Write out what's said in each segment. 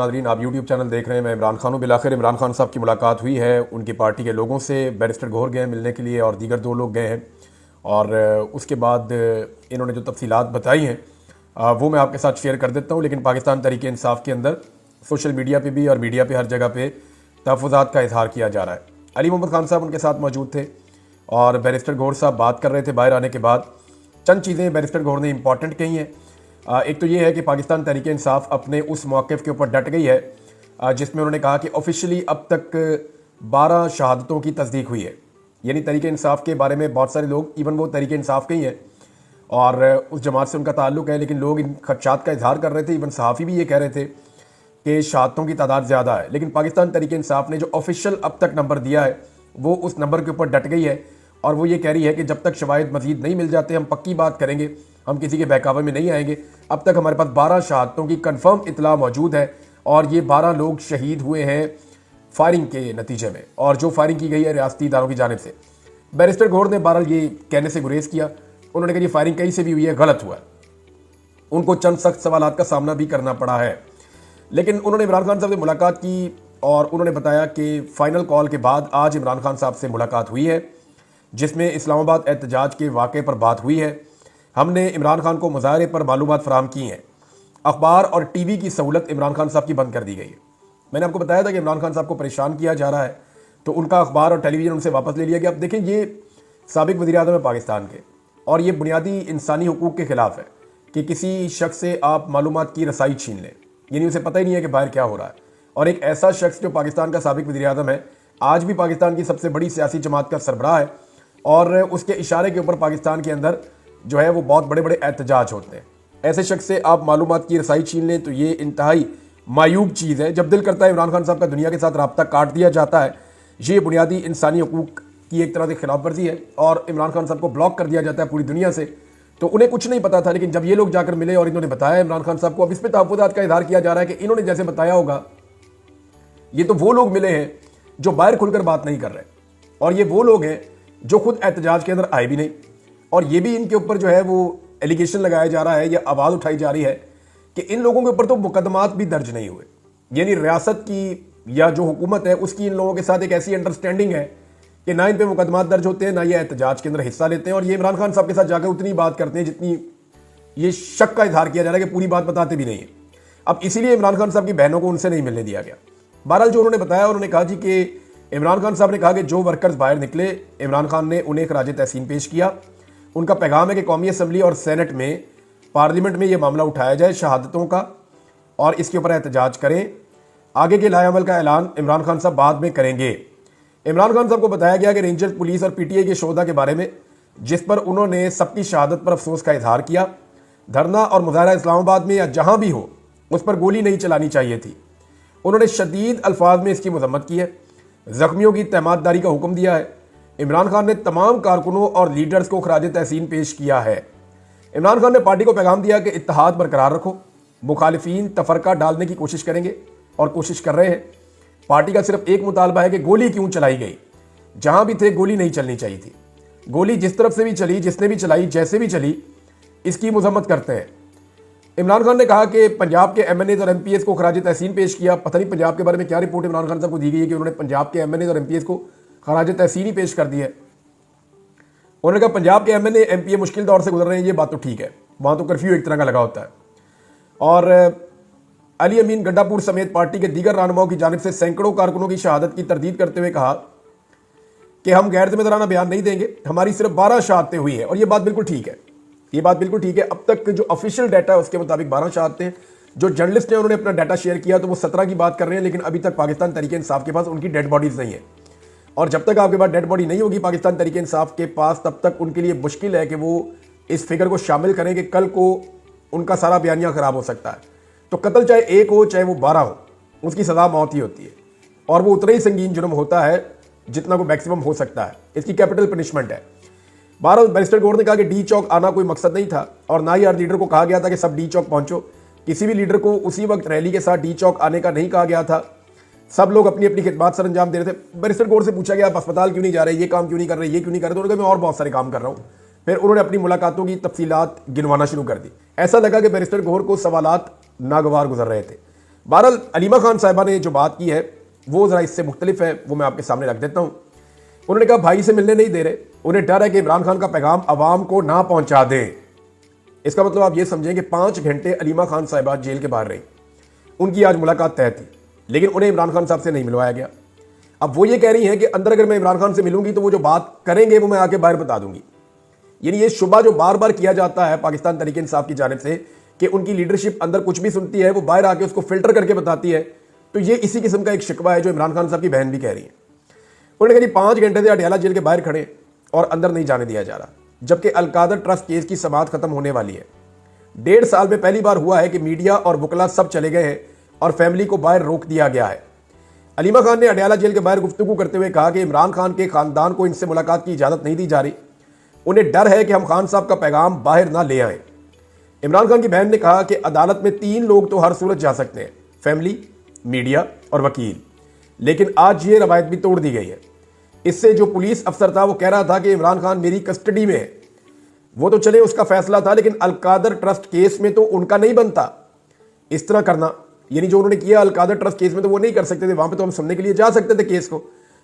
नाज़रीन, आप YouTube channel देख रहे हैं। मैं इमरान खान हूँ। बिलाखिर इमरान खान साहब की मुलाकात हुई है उनकी पार्टी के लोगों से। बैरिस्टर गौहर गए मिलने के लिए और दीगर 2 लोग गए हैं और उसके बाद इन्होंने जो तफसीलात बताई हैं वो मैं आपके साथ शेयर कर देता हूँ। लेकिन पाकिस्तान तहरीक इंसाफ के अंदर सोशल मीडिया पे भी और मीडिया पे हर जगह पे तहफ़्फ़ुज़ात का इजहार किया जा रहा है। अली मोहम्मद खान साहब उनके साथ मौजूद थे और बैरिस्टर गौहर साहब बात कर रहे थे। बाहर आने के बाद चंद चीज़ें बैरिस्टर गौहर ने इंपॉर्टेंट कही हैं। एक तो ये है कि पाकिस्तान तहरीक इंसाफ अपने उस मौक़िफ़ के ऊपर डट गई है जिसमें उन्होंने कहा कि ऑफिशियली अब तक 12 शहादतों की तस्दीक हुई है। यानी तहरीक इंसाफ के बारे में बहुत सारे लोग, इवन वो तहरीक इंसाफ के ही हैं और उस जमात से उनका ताल्लुक़ है, लेकिन लोग इन खदशात का इजहार कर रहे थे। इवन सहाफ़ी भी ये कह रहे थे कि शहादतों की तादाद ज़्यादा है। लेकिन पाकिस्तान तहरीक इंसाफ ने जो ऑफिशियल अब तक नंबर दिया है वो उस नंबर के ऊपर डट गई है और वो ये कह रही है कि जब तक शवाहिद मज़ीद नहीं मिल जाते हम पक्की बात करेंगे, हम किसी के बहकावे में नहीं आएंगे। अब तक हमारे पास 12 शहादतों की कन्फर्म इतला मौजूद है और ये 12 लोग शहीद हुए हैं फायरिंग के नतीजे में, और जो फायरिंग की गई है रियासती इदारों की जानिब से। बैरिस्टर गौहर ने बहरहाल ये कहने से गुरेज किया। उन्होंने कहा ये फायरिंग कहीं से भी हुई है, गलत हुआ है। उनको चंद सख्त सवालात का सामना भी करना पड़ा है। लेकिन उन्होंने इमरान खान साहब से मुलाकात की और उन्होंने बताया कि फ़ाइनल कॉल के बाद आज इमरान खान साहब से मुलाकात हुई है जिसमें इस्लामाबाद एहतजाज के वाक़े पर बात हुई है। हमने इमरान खान को मुज़ाहरे पर मालूमात फ़राहम की हैं। अखबार और टीवी की सहूलत इमरान खान साहब की बंद कर दी गई है। मैंने आपको बताया था कि इमरान खान साहब को परेशान किया जा रहा है तो उनका अखबार और टेलीविज़न उनसे वापस ले लिया गया। अब देखें, ये साबिक़ वज़ीर-ए-आज़म है पाकिस्तान के और ये बुनियादी इंसानी हुकूक़ के ख़िलाफ़ है कि किसी शख्स से आप मालूमात की रसाई छीन लें, यानी उसे पता ही नहीं है कि बाहर क्या हो रहा है। और एक ऐसा शख्स जो पाकिस्तान का साबिक़ वज़ीर-ए-आज़म है, आज भी पाकिस्तान की सबसे बड़ी सियासी जमात का सरबराह है और उसके इशारे के ऊपर पाकिस्तान के अंदर जो है वो बहुत बड़े बड़े एहतजाज होते हैं। ऐसे शख्स से आप मालूमात की रसाई छीन लें तो ये इंतहाई मायूब चीज़ है। जब दिल करता है इमरान खान साहब का दुनिया के साथ रब्ता काट दिया जाता है। ये बुनियादी इंसानी हुकूक़ की एक तरह से खिलाफ वर्जी है और इमरान खान साहब को ब्लॉक कर दिया जाता है पूरी दुनिया से। तो उन्हें कुछ नहीं पता था, लेकिन जब ये लोग जाकर मिले और इन्होंने बताया इमरान खान साहब को, अब इस पर तहफ़्फ़ुज़ात का इजहार किया जा रहा है कि इन्होंने जैसे बताया होगा ये तो वो लोग मिले हैं जो बाहर खुलकर बात नहीं कर रहे और ये वो लोग हैं जो खुद एहतजाज के अंदर आए भी नहीं। और ये भी इनके ऊपर जो है वो एलिगेशन लगाया जा रहा है या आवाज़ उठाई जा रही है कि इन लोगों के ऊपर तो मुकदमात भी दर्ज नहीं हुए। यानी रियासत की या जो हुकूमत है उसकी इन लोगों के साथ एक ऐसी अंडरस्टैंडिंग है कि ना इन पे मुकदमात दर्ज होते हैं, ना ये एहतजाज के अंदर हिस्सा लेते हैं और ये इमरान खान साहब के साथ जाकर उतनी बात करते हैं जितनी ये शक का इजहार किया जा रहा है कि पूरी बात बताते भी नहीं है। अब इसीलिए इमरान खान साहब की बहनों को उनसे नहीं मिलने दिया गया। बहरहाल जो उन्होंने बताया, उन्होंने कहा जी कि इमरान खान साहब ने कहा कि जो वर्कर्स बाहर निकले इमरान खान ने उन्हें खराज तहसीन पेश किया। उनका पैगाम है कि कौमी असम्बली और सेनेट में, पार्लियामेंट में यह मामला उठाया जाए शहादतों का और इसके ऊपर एहतजाज करें। आगे के लाएअमल का ऐलान इमरान खान साहब बाद में करेंगे। इमरान खान साहब को बताया गया कि रेंजर पुलिस और पीटीआई के शोधा के बारे में जिस पर उन्होंने सबकी शहादत पर अफसोस का इजहार किया, धरना और मुजाहरा इस्लामाबाद में या जहां भी हो उस पर गोली नहीं चलानी चाहिए थी। उन्होंने शदीद अल्फाज में इसकी मजम्मत की है, जख्मियों की तहमातदारी का हुक्म दिया है। इमरान खान ने तमाम कारकुनों और लीडर्स को खराज तहसीन पेश किया है। इमरान खान ने पार्टी को पैगाम दिया कि इत्तेहाद बरकरार रखो, मुखालिफिन तफरका डालने की कोशिश करेंगे और कोशिश कर रहे हैं। पार्टी का सिर्फ एक मुतालबा है कि गोली क्यों चलाई गई, जहां भी थे गोली नहीं चलनी चाहिए थी। गोली जिस तरफ से भी चली, जिसने भी चलाई, जैसे भी चली, इसकी मजम्मत करते हैं। इमरान खान ने कहा कि पंजाब के एमएनएज और एमपीएस को खराज तहसीन पेश किया। पता नहीं पंजाब के बारे में क्या रिपोर्ट इमरान खान साहब को दी गई है कि उन्होंने पंजाब के एमएनएज और एमपीएस को खराज तहसीन ही पेश कर दी है। उन्होंने कहा पंजाब के एमएनए एमपीए मुश्किल दौर से गुजर रहे हैं, ये बात तो ठीक है, वहां तो कर्फ्यू एक तरह का लगा होता है। और अली अमीन गड्डापुर समेत पार्टी के दीगर रहनुमाओं की जानिब से सैकड़ों कारकुनों की शहादत की तरदीद करते हुए कहा कि हम गैर जिम्मेदाराना बयान नहीं देंगे, हमारी सिर्फ 12 शहादतें हुई हैं। और ये बात बिल्कुल ठीक है, ये बात बिल्कुल ठीक है। अब तक जो ऑफिशियल डाटा है उसके मुताबिक 12 शहादतें। जो जर्नलिस्ट हैं उन्होंने अपना डाटा शेयर किया तो वो 17 की बात कर रहे हैं, लेकिन अभी तक पाकिस्तान तहरीक इंसाफ के पास उनकी डेड बॉडीज नहीं है। और जब तक आपके पास डेड बॉडी नहीं होगी पाकिस्तान तहरीक इंसाफ के पास, तब तक उनके लिए मुश्किल है कि वो इस फिगर को शामिल करें कि कल को उनका सारा बयानिया खराब हो सकता है। तो कत्ल चाहे एक हो चाहे वो 12 हो, उसकी सजा मौत ही होती है और वो उतना ही संगीन जुर्म होता है जितना को मैक्सिमम हो सकता है। इसकी कैपिटल पनिशमेंट है। बैरिस्टर गौहर ने कहा कि डी चौक आना कोई मकसद नहीं था और ना ही हर लीडर को कहा गया था कि सब डी चौक पहुंचो। किसी भी लीडर को उसी वक्त रैली के साथ डी चौक आने का नहीं कहा गया था। सब लोग अपनी अपनी खिदमत सर अंजाम दे रहे थे। बैरिस्टर गौहर से पूछा गया आप अस्पताल क्यों नहीं जा रहे, ये काम क्यों नहीं कर रहे, ये क्यों नहीं कर रहे, तो उन्होंने कहा मैं और बहुत सारे काम कर रहा हूँ। फिर उन्होंने अपनी मुलाकातों की तफसीलात गिनवाना शुरू कर दी। ऐसा लगा कि बैरिस्टर गौहर को सवालात नागवार गुजर रहे थे। बहरहाल अलीमा खान साहिबा ने जो बात की है वो ज़रा इससे मुख्तलिफ है, वो मैं आपके सामने रख देता हूँ। उन्होंने कहा भाई से मिलने नहीं दे रहे, उन्हें डर है कि इमरान खान का पैगाम अवाम को ना पहुंचा दें। इसका मतलब आप ये समझें कि 5 घंटे अलीमा खान साहिबा जेल के बाहर रही, उनकी आज मुलाकात तय थी, लेकिन उन्हें इमरान खान साहब से नहीं मिलवाया गया। अब वो ये कह रही हैं कि अंदर अगर मैं इमरान खान से मिलूंगी तो वो जो बात करेंगे वो मैं आके बाहर बता दूंगी। यानी ये शुबा जो बार बार किया जाता है पाकिस्तान तहरीक इंसाफ की जानिब से कि उनकी लीडरशिप अंदर कुछ भी सुनती है वो बाहर आके उसको फिल्टर करके बताती है, तो ये इसी किस्म का एक शिकवा है जो इमरान खान साहब की बहन भी कह रही है। उन्होंने कहा 5 घंटे से अडयाला जेल के बाहर खड़े और अंदर नहीं जाने दिया जा रहा, जबकि अलकादर ट्रस्ट केस की समाअत खत्म होने वाली है। 1.5 साल में पहली बार हुआ है कि मीडिया और वकला सब चले गए हैं और फैमिली को बाहर रोक दिया गया है। अलीमा खान ने अडयाला जेल के बाहर गुफ्तगू करते हुए कहा कि इमरान खान के खानदान को इनसे मुलाकात की इजाज़त नहीं दी जा रही, उन्हें डर है कि हम खान साहब का पैगाम बाहर ना ले आएं। इमरान खान की बहन ने कहा कि अदालत में 3 लोग तो हर सूरत जा सकते हैं, फैमिली, मीडिया और वकील, लेकिन आज ये रवायत भी तोड़ दी गई है। इससे जो पुलिस अफसर था वो कह रहा था कि इमरान खान मेरी कस्टडी में है, वो तो चले उसका फैसला था, लेकिन अलकादर ट्रस्ट केस में तो उनका नहीं बनता इस तरह करना। यानी जो उन्होंने किया अलकादर ट्रस्ट केस में तो वो नहीं कर सकते थे, वहां पे तो हम सुनने के लिए जा सकते थे केस को,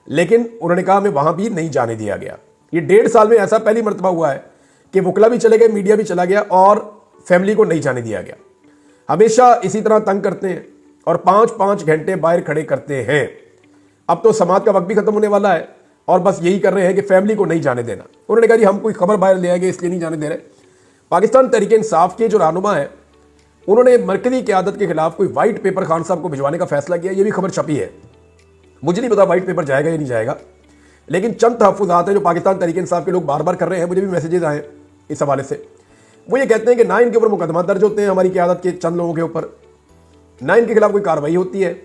लेकिन उन्होंने कहा हमें वहां भी नहीं जाने दिया गया। ये 1.5 साल में ऐसा पहली मर्तबा हुआ है कि वकला भी चले गए, मीडिया भी चला गया और फैमिली को नहीं जाने दिया गया। हमेशा इसी तरह तंग करते हैं और 5-5 घंटे बाहर खड़े करते हैं। अब तो समाअत का वक्त भी खत्म होने वाला है और बस यही कर रहे हैं कि फैमिली को नहीं जाने देना। उन्होंने कहा जी हम कोई खबर बाहर ले आएंगे इसलिए नहीं जाने दे रहे। पाकिस्तान तहरीक इंसाफ के जो रहनुमा है उन्होंने मरकजी क़यादत के खिलाफ कोई वाइट पेपर खान साहब को भिजवाने का फैसला किया। ये भी खबर छपी है, मुझे नहीं पता वाइट पेपर जाएगा या नहीं जाएगा, लेकिन चंद तहफ़्फ़ुज़ात हैं जो पाकिस्तान तहरीक इंसाफ के लोग बार बार कर रहे हैं। मुझे भी मैसेजेस आए इस हवाले से। वो ये कहते हैं कि ना इनके ऊपर मुकदमा दर्ज होते हैं हमारी क़यादत के चंद लोगों के ऊपर, ना इनके खिलाफ कोई कार्रवाई होती है,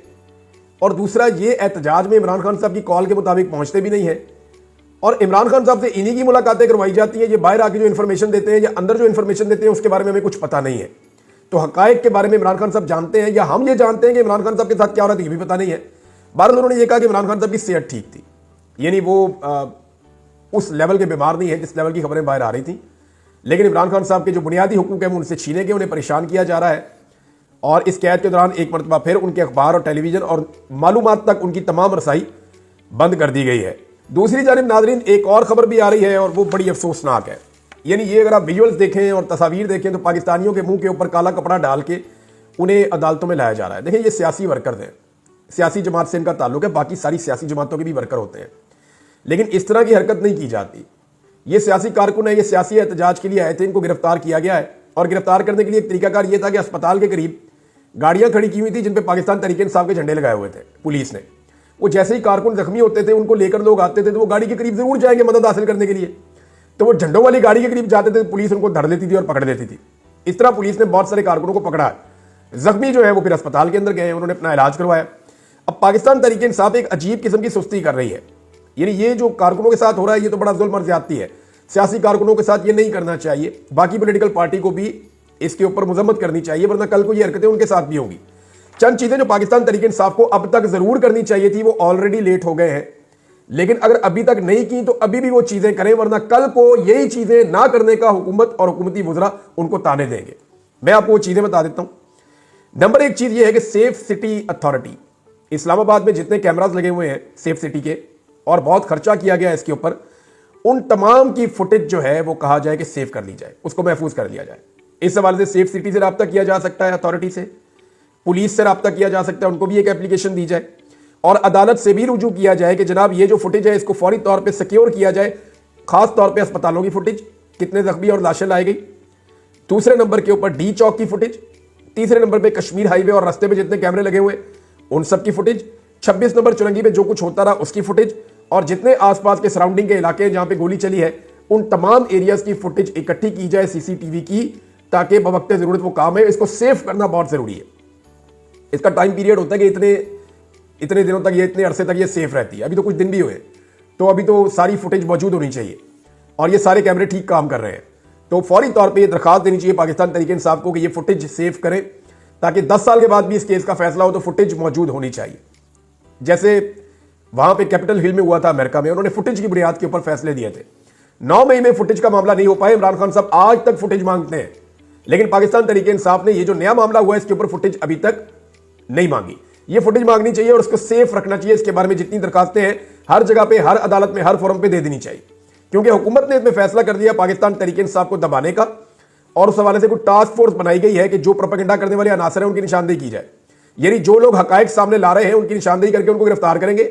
और दूसरा ये एहतजाज में इमरान खान साहब की कॉल के मुताबिक पहुंचते भी नहीं है, और इमरान खान साहब से इन्हीं की मुलाकातें करवाई जाती हैं। ये बाहर आके जो इन्फॉर्मेशन देते हैं या अंदर जो इन्फॉर्मेशन देते हैं उसके बारे में हमें कुछ पता नहीं है। तो हकायक के बारे में इमरान खान साहब जानते हैं या हम ये जानते हैं कि इमरान खान साहब के साथ क्या हो रहा था, ये भी पता नहीं है। बहरहाल उन्होंने ये कहा कि इमरान खान साहब की सेहत ठीक थी, यानी वो उस लेवल के बीमार नहीं है जिस लेवल की खबरें बाहर आ रही थी, लेकिन इमरान खान साहब के जो बुनियादी हुकूक हैं वो उनसे छीने गए, उन्हें परेशान किया जा रहा है। और इस कैद के दौरान एक मरतबा फिर उनके अखबार और टेलीविज़न और मालूमात तक उनकी तमाम रसाई बंद कर दी गई है। दूसरी जानिब नाजरीन एक और खबर भी आ रही है और वो बड़ी अफसोसनाक है। यानी ये अगर आप विजुअल्स देखें और तस्वीर देखें तो पाकिस्तानियों के मुंह के ऊपर काला कपड़ा डाल के उन्हें अदालतों में लाया जा रहा है। देखिए ये सियासी वर्कर हैं, सियासी जमात से इनका ताल्लुक है, बाकी सारी सियासी जमातों के भी वर्कर होते हैं, लेकिन इस तरह की हरकत नहीं की जाती। ये सियासी कारकुन है, ये सियासी एहतजाज के लिए आए थे, इनको गिरफ्तार किया गया है और गिरफ्तार करने के लिए एक तरीकाकार ये था कि अस्पताल के करीब गाड़ियां खड़ी की हुई थी जिन पे पाकिस्तान तहरीक इंसाफ के झंडे लगाए हुए थे पुलिस ने। वो जैसे ही कारकुन जख्मी होते थे उनको लेकर लोग आते थे तो वो गाड़ी के करीब जरूर जाएंगे मदद हासिल करने के लिए, तो वो झंडों वाली गाड़ी के करीब जाते थे, पुलिस उनको धर लेती थी और पकड़ लेती थी। इस तरह पुलिस ने बहुत सारे कारकुनों को पकड़ा है। जख्मी जो है वो फिर अस्पताल के अंदर गए, उन्होंने अपना इलाज करवाया। अब पाकिस्तान तहरीक इंसाफ एक अजीब किस्म की सुस्ती कर रही है। यानी ये जो कारकुनों के साथ हो रहा है ये तो बड़ा जुल्म और ज्यादती है। सियासी कारकुनों के साथ ये नहीं करना चाहिए, बाकी पॉलिटिकल पार्टी को भी इसके ऊपर मुजम्मत करनी चाहिए, वरना कल को ये हरकतें उनके साथ भी होंगी। चंद चीजें जो पाकिस्तान तहरीक इंसाफ को अब तक जरूर करनी चाहिए थी वो ऑलरेडी लेट हो गए हैं, लेकिन अगर अभी तक नहीं की तो अभी भी वो चीजें करें, वरना कल को यही चीजें ना करने का हुकूमत और हुकूमती वुज़रा उनको ताने देंगे। मैं आपको वो चीजें बता देता हूं। नंबर 1 चीज ये है कि सेफ सिटी अथॉरिटी, इस्लामाबाद में जितने कैमरास लगे हुए हैं सेफ सिटी के और बहुत खर्चा किया गया है इसके ऊपर, उन तमाम की फुटेज जो है वो कहा जाए कि सेव कर ली जाए, उसको महफूज कर लिया जाए। इस हवाले से सेफ सिटी से रब्ता किया जा सकता है, अथॉरिटी से, पुलिस से रब्ता किया जा सकता है, उनको भी एक एप्लीकेशन दी जाए और अदालत से भी रुजू किया जाए कि जनाब ये जो फुटेज है इसको फौरी तौर पे सिक्योर किया जाए, खास तौर पे अस्पतालों की फुटेज, कितने जख्मी और लाशें लाई गई। दूसरे नंबर के ऊपर डी चौक की फुटेज, तीसरे नंबर पे कश्मीर हाईवे और रास्ते पे जितने कैमरे लगे हुए उन सब की फुटेज, 26 नंबर चुरंगी पे जो कुछ होता रहा उसकी फुटेज, और जितने आसपास के सराउंडिंग के इलाके जहां पे गोली चली है उन तमाम एरियाज की फुटेज इकट्ठी की जाए सीसीटीवी की, ताकि बवक्त जरूरत वो काम है। इसको सेव करना बहुत जरूरी है। इसका टाइम पीरियड होता है कि इतने दिनों तक, ये इतने अरसे तक ये सेफ रहती है। अभी तो कुछ दिन भी हुए, तो अभी तो सारी फुटेज मौजूद होनी चाहिए और ये सारे कैमरे ठीक काम कर रहे हैं। तो फौरी तौर पे ये दरखास्त देनी चाहिए पाकिस्तान तहरीक इंसाफ को कि ये फुटेज सेव करें, ताकि 10 साल के बाद भी इस केस का फैसला हो तो फुटेज मौजूद होनी चाहिए। जैसे वहां पे कैपिटल हिल में हुआ था अमेरिका में, उन्होंने फुटेज की बुनियाद के ऊपर फैसले दिए थे। 9 मई में फुटेज का मामला नहीं हो पाया, इमरान खान साहब आज तक फुटेज मांगते हैं, लेकिन पाकिस्तान तहरीक इंसाफ ने ये जो नया मामला हुआ है इसके ऊपर फुटेज अभी तक नहीं मांगी। ये फुटेज मांगनी चाहिए और उसको सेफ रखना चाहिए। इसके बारे में जितनी दरखास्तें हैं हर जगह पे, हर अदालत में, हर फोरम पे दे देनी चाहिए, क्योंकि हुकूमत ने इसमें फैसला कर दिया पाकिस्तान तहरीक इंसाफ को दबाने का, और उस हवाले से कोई टास्क फोर्स बनाई गई है कि जो प्रोपेगेंडा करने वाले अनासर हैं उनकी निशानदेही की जाए। यानी जो लोग हकायक सामने ला रहे हैं उनकी निशानदेही करके उनको गिरफ्तार करेंगे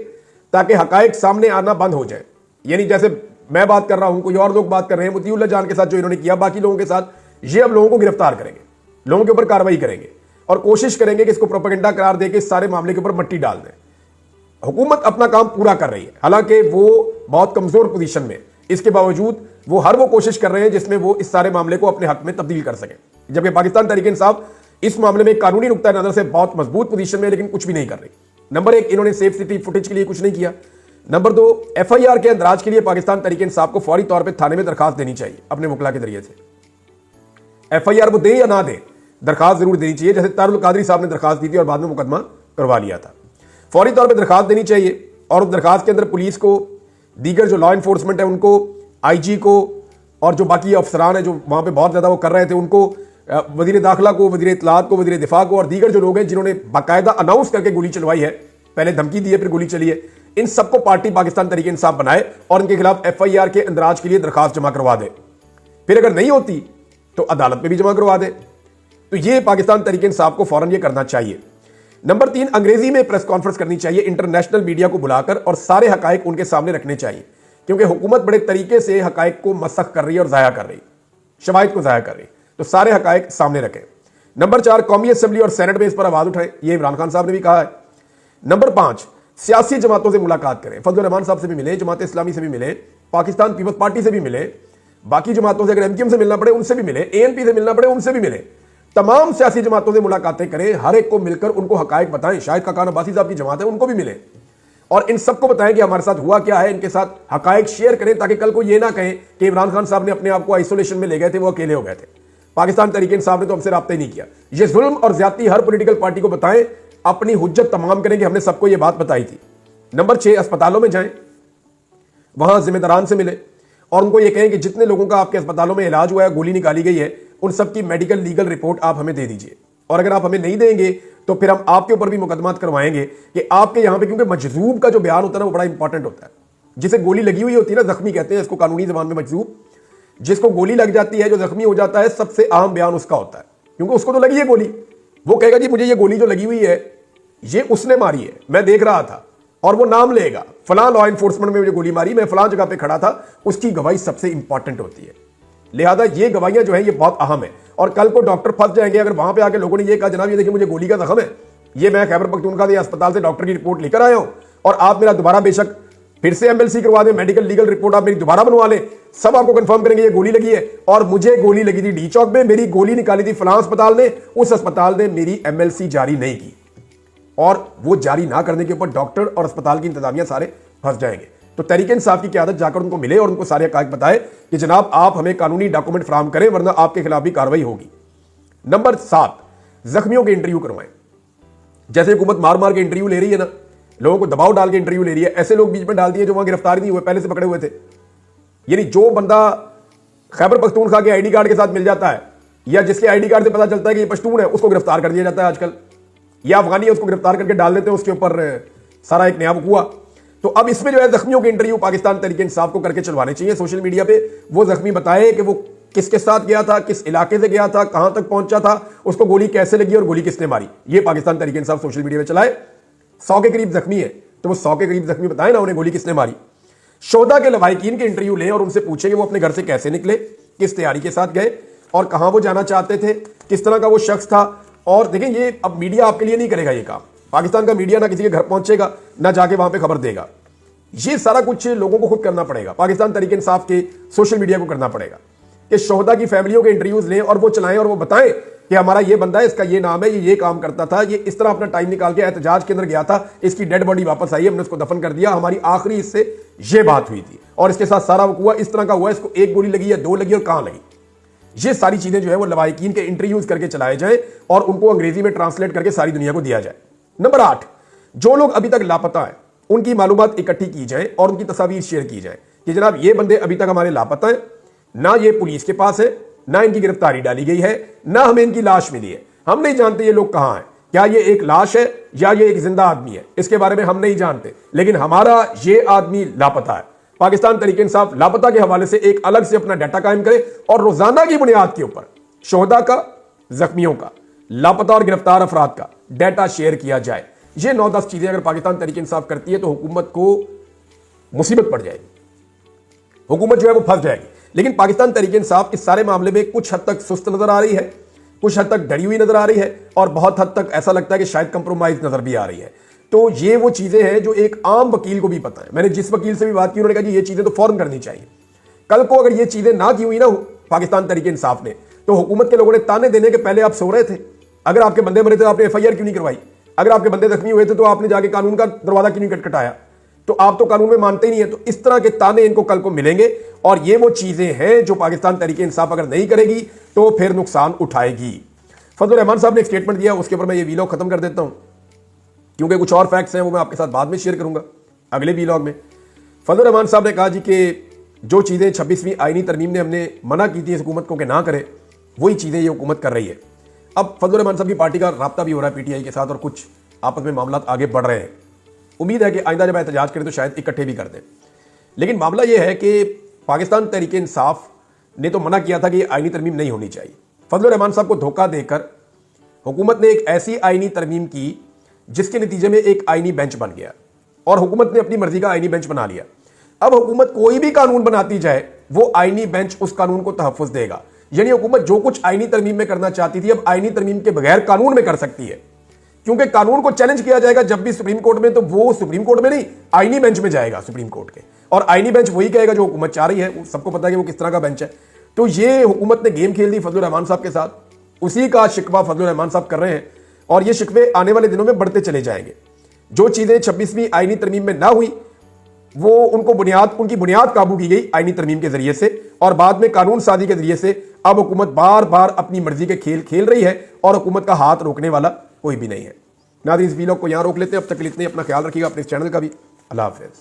ताकि हकायक सामने आना बंद हो जाए। यानी जैसे मैं बात कर रहा हूं, कोई और लोग बात कर रहे हैं मुतीउल्लाह जान के साथ जो इन्होंने किया, बाकी लोगों के साथ, ये अब लोगों को गिरफ्तार करेंगे, लोगों के ऊपर कार्रवाई करेंगे और कोशिश करेंगे कि इसको प्रोपेगेंडा करार देकर इस सारे मामले के ऊपर मट्टी डाल दें। हुकूमत अपना काम पूरा कर रही है, हालांकि वो बहुत कमजोर पोजीशन में, इसके बावजूद वो हर वो कोशिश कर रहे हैं जिसमें वो इस सारे मामले को अपने हक में तब्दील कर सके, जबकि पाकिस्तान तहरीक इंसाफ इस मामले में कानूनी नुक्ता नजर से बहुत मजबूत पोजीशन में, लेकिन कुछ भी नहीं कर रही। नंबर एक, इन्होंने सेफ सिटी फुटेज के लिए कुछ नहीं किया। नंबर दो, FIR के अंदराज के लिए पाकिस्तान तहरीक इंसाफ को फौरी तौर पर थाने में दरखास्त देनी चाहिए अपने वकला के जरिए से। FIR वो दे या ना दे, दरखास्त जरूर देनी चाहिए, जैसे तारुल कादरी साहब ने दरखास्त दी थी और बाद में मुकदमा करवा लिया था। फौरी तौर पर दरखास्त देनी चाहिए और उस दरखास्त के अंदर पुलिस को, दीगर जो लॉ इन्फोर्समेंट है उनको, IG को और जो बाकी अफसरान है जो वहां पे बहुत ज्यादा वो कर रहे थे उनको, वजीर दाखिला को, वजीर इत्तलात को, वजीर दिफा को और दीगर जो लोग हैं जिन्होंने बाकायदा अनाउंस करके गोली चलवाई है, पहले धमकी दी है फिर गोली चली है, इन सबको पार्टी पाकिस्तान तहरीक इंसाफ बनाए और इनके खिलाफ FIR के अंदराज के लिए दरखास्त जमा करवा दे। फिर अगर नहीं होती तो अदालत में भी जमा करवा दे। तो ये पाकिस्तान तहरीक इंसाफ को फौरन ये करना चाहिए। नंबर 3, अंग्रेजी में प्रेस कॉन्फ्रेंस करनी चाहिए, इंटरनेशनल मीडिया को बुलाकर, और सारे हकायक उनके सामने रखने चाहिए, क्योंकि हुकूमत बड़े तरीके से हकायक को मसख कर रही है और जाया कर रही, शवाहिद को जाया कर रही, तो सारे हकायक सामने रखें। नंबर 4, कौमी असेंबली और सेनेट में इस पर आवाज उठाएं, ये इमरान खान साहब ने भी कहा है। नंबर 5, सियासी जमातों से मुलाकात करें, फजल रहमान साहब से भी मिले, जमात इस्लामी से भी मिले, पाकिस्तान पीपल्स पार्टी से भी मिले, बाकी जमातों से अगर MQM से मिलना पड़े उनसे भी मिले, ANP से मिलना पड़े उनसे भी मिले, तमाम सियासी जमातों से मुलाकातें करें, हर एक को मिलकर उनको हकायक बताएं। शाहिद खाकान अब्बासी साहब की जमात है उनको भी मिले और इन सबको बताएं कि हमारे साथ हुआ क्या है, इनके साथ हकायक शेयर करें, ताकि कल को ये ना कहें कि इमरान खान साहब ने अपने आप को आइसोलेशन में ले गए थे, वो अकेले हो गए थे, पाकिस्तान तहरीक इंसाफ ने तो हमसे राब्ता ही नहीं किया। ये जुल्म और ज्यादती हर पॉलिटिकल पार्टी को बताएं, अपनी हुज्जत तमाम करें कि हमने सबको ये बात बताई थी। नंबर 6, अस्पतालों में जाएं, वहां जिम्मेदारान से मिले और उनको ये कहें कि जितने लोगों का आपके अस्पतालों में इलाज हुआ है, गोली निकाली गई है, उन सबकी मेडिकल लीगल रिपोर्ट आप हमें दे दीजिए, और अगर आप हमें नहीं देंगे तो फिर हम आपके ऊपर भी मुकदमा करवाएंगे कि आपके यहां पे, क्योंकि मजजूब का जो बयान होता है ना वो बड़ा इंपॉर्टेंट होता है। जिसे गोली लगी हुई होती है ना, जख्मी कहते हैं इसको कानूनी जबान में मजजूब, जिसको गोली लग जाती है, जो जख्मी हो जाता है, सबसे अहम बयान उसका होता है, क्योंकि उसको तो लगी है गोली। वो कहेगा जी मुझे ये गोली जो लगी हुई है ये उसने मारी है, मैं देख रहा था, और वो नाम लेगा, फलां लॉ इन्फोर्समेंट में मुझे गोली मारी, मैं फलां जगह पे खड़ा था, उसकी गवाही सबसे इंपॉर्टेंट होती है। लिहाजा ये गवाहियां जो है ये बहुत अहम है। और कल को डॉक्टर फंस जाएंगे अगर वहां पे आके लोगों ने ये कहा जनाब ये देखिए मुझे गोली का जख्म है, ये मैं खैबर पख्तूनख्वा के अस्पताल से डॉक्टर की रिपोर्ट लेकर आया हूं, और आप मेरा दोबारा बेशक फिर से MLC करवा दें, मेडिकल लीगल रिपोर्ट आप मेरी दोबारा बनवा लें, सब आपको कंफर्म करेंगे ये गोली लगी है, और मुझे गोली लगी थी डी चौक में, मेरी गोली निकाली थी फलां अस्पताल ने, उस अस्पताल ने मेरी MLC जारी नहीं की, और वो जारी ना करने के ऊपर डॉक्टर और अस्पताल की इंतजामिया सारे फंस जाएंगे। तो तहरीक इंसाफ की क़यादत जाकर उनको मिले और उनको सारे हक़ाइक़ बताए कि जनाब आप हमें कानूनी डॉक्यूमेंट फराहम करें वरना आपके खिलाफ भी कार्रवाई होगी। नंबर 7, जख्मियों के इंटरव्यू करवाएं। जैसे हुकूमत मार मार के इंटरव्यू ले रही है ना, लोगों को दबाव डाल के इंटरव्यू ले रही है, ऐसे लोग बीच में डाल दिए जो वहां गिरफ्तार नहीं हुए, पहले से पकड़े हुए थे। यानी जो बंदा खैबर पख्तूनख्वा के ID कार्ड के साथ मिल जाता है, या जिसके ID कार्ड से पता चलता है कि ये पश्तून है, उसको गिरफ्तार कर दिया जाता है आजकल, या अफगानी है उसको गिरफ्तार करके डाल देते हैं उसके ऊपर सारा एक नया हुआ। तो अब इसमें जो है जख्मियों के इंटरव्यू पाकिस्तान तहरीक इंसाफ को करके चलवाने चाहिए सोशल मीडिया पे। वो जख्मी बताए कि वो किसके साथ गया था, किस इलाके से गया था, कहां तक पहुंचा था, उसको गोली कैसे लगी और गोली किसने मारी, ये पाकिस्तान तहरीक इंसाफ सोशल मीडिया पे चलाए। 100 के करीब जख्मी है तो वो 100 के करीब जख्मी बताए ना उन्हें गोली किसने मारी। शोधा के लवाहिकीन के इंटरव्यू लें और उनसे पूछे कि वो अपने घर से कैसे निकले, किस तैयारी के साथ गए और कहां वो जाना चाहते थे, किस तरह का वो शख्स था। और देखें ये अब मीडिया आपके लिए नहीं करेगा ये काम, पाकिस्तान का मीडिया ना किसी के घर पहुंचेगा ना जाके वहां पे खबर देगा, ये सारा कुछ लोगों को खुद करना पड़ेगा, पाकिस्तान तहरीक इंसाफ के सोशल मीडिया को करना पड़ेगा कि शोहदा की फैमिलियों के इंटरव्यूज लें और वो चलाएं और वो बताएं कि हमारा ये बंदा है, इसका ये नाम है, ये काम करता था, ये इस तरह अपना टाइम निकाल के एहतजाज के अंदर गया था, इसकी डेड बॉडी वापस आई, हमने उसको दफन कर दिया, हमारी आखिरी इससे ये बात हुई थी और इसके साथ सारा हुआ इस तरह का हुआ, इसको एक गोली लगी या 2 लगी और कहां लगी। ये सारी चीजें जो है वो लवाहिकीन के इंटरव्यूज करके चलाए जाए और उनको अंग्रेजी में ट्रांसलेट करके सारी दुनिया को दिया जाए। नंबर 8, जो लोग अभी तक लापता हैं उनकी मालूमात इकट्ठी की जाए और उनकी तस्वीर शेयर की जाए कि जनाब ये बंदे अभी तक हमारे लापता हैं, ना ये पुलिस के पास है, ना इनकी गिरफ्तारी डाली गई है, ना हमें इनकी लाश मिली है, हम नहीं जानते ये लोग कहां हैं, क्या ये एक लाश है या ये एक जिंदा आदमी है, इसके बारे में हम नहीं जानते, लेकिन हमारा ये आदमी लापता है। पाकिस्तान तहरीक इंसाफ लापता के हवाले से एक अलग से अपना डाटा कायम करे और रोजाना की बुनियाद के ऊपर शोहदा का, जख्मियों का, लापता और गिरफ्तार अफराद का डाटा शेयर किया जाए। ये 9-10 चीजें अगर पाकिस्तान तहरीक इंसाफ करती है तो हुकूमत को मुसीबत पड़ जाएगी, हुकूमत जो है वो फंस जाएगी। लेकिन पाकिस्तान तहरीक इंसाफ इस सारे मामले में कुछ हद तक सुस्त नजर आ रही है, कुछ हद तक डरी हुई नजर आ रही है और बहुत हद तक ऐसा लगता है कि शायद कंप्रोमाइज नजर भी आ रही है। तो ये वो चीजें हैं जो एक आम वकील को भी पता है। मैंने जिस वकील से भी बात की उन्होंने कहा जी ये चीजें तो फौरन करनी चाहिए। कल को अगर ये चीजें ना की हुई ना पाकिस्तान तहरीक इंसाफ ने, तो हुकूमत के लोगों ने ताने देने के पहले आप सो रहे थे। अगर आपके बंदे मरे थे तो आपने FIR क्यों नहीं करवाई? अगर आपके बंदे जख्मी हुए थे तो आपने जाके कानून का दरवाजा क्यों नहीं खटखटाया? तो आप तो कानून में मानते ही नहीं है। तो इस तरह के ताने इनको कल को मिलेंगे और ये वो चीजें हैं जो पाकिस्तान तहरीक इंसाफ अगर नहीं करेगी तो फिर नुकसान उठाएगी। फजलुर रहमान साहब ने एक स्टेटमेंट दिया, उसके ऊपर मैं ये वीलॉग खत्म कर देता हूं क्योंकि कुछ और फैक्ट्स हैं वो मैं आपके साथ बाद में शेयर करूंगा अगले वीलॉग में। फजलुर रहमान साहब ने कहा जी कि जो चीजें 26वीं आईनी तरमीम ने हमने मना की थी इस हुकूमत को कि ना करे, वही चीजें ये हुकूमत कर रही है। अब फजलुर रहमान साहब की पार्टी का राब्ता भी हो रहा है PTI के साथ और कुछ आपस में मामला आगे बढ़ रहे हैं। उम्मीद है कि आइंदा जब एहतजाज करें तो शायद इकट्ठे भी कर दें। लेकिन मामला यह है कि पाकिस्तान तहरीक इंसाफ ने तो मना किया था कि आईनी तरमीम नहीं होनी चाहिए। फजलुर रहमान साहब को धोखा देकर हुकूमत ने एक ऐसी आईनी तरमीम की जिसके नतीजे में एक आईनी बेंच बन गया और हुकूमत ने अपनी मर्जी का आईनी बेंच बना लिया। अब हुकूमत कोई भी कानून बनाती जाए वो आईनी बेंच उस कानून को तहफ़्फ़ुज़ देगा। यानी हुकूमत जो कुछ आईनी तरमीम में करना चाहती थी अब आईनी तरमीम के बगैर कानून में कर सकती है, क्योंकि कानून को चैलेंज किया जाएगा जब भी सुप्रीम कोर्ट में, तो वो सुप्रीम कोर्ट में नहीं आईनी बेंच में जाएगा सुप्रीम कोर्ट के, और आईनी बेंच वही कहेगा जो हुकूमत चाह रही है। सबको पता है कि वो किस तरह का बेंच है। तो ये हुकूमत ने गेम खेल दी फजलुर रहमान साहब के साथ, उसी का शिकवा फजलुर रहमान साहब कर रहे हैं और ये शिकवे आने वाले दिनों में बढ़ते चले जाएंगे। जो चीजें 26वीं आईनी तरमीम में ना हुई वो उनकी बुनियाद काबू की गई आईनी तरमीम के जरिए से और बाद में कानून साजी के जरिए से। अब हुकूमत बार बार अपनी मर्जी के खेल खेल रही है और हुकूमत का हाथ रोकने वाला कोई भी नहीं है। नाज़रीन, इस वीलॉग को यहां रोक लेते हैं। अब तक के लिए इतना, अपना ख्याल रखिएगा, अपने इस चैनल का भी। अल्लाह हाफ़िज़।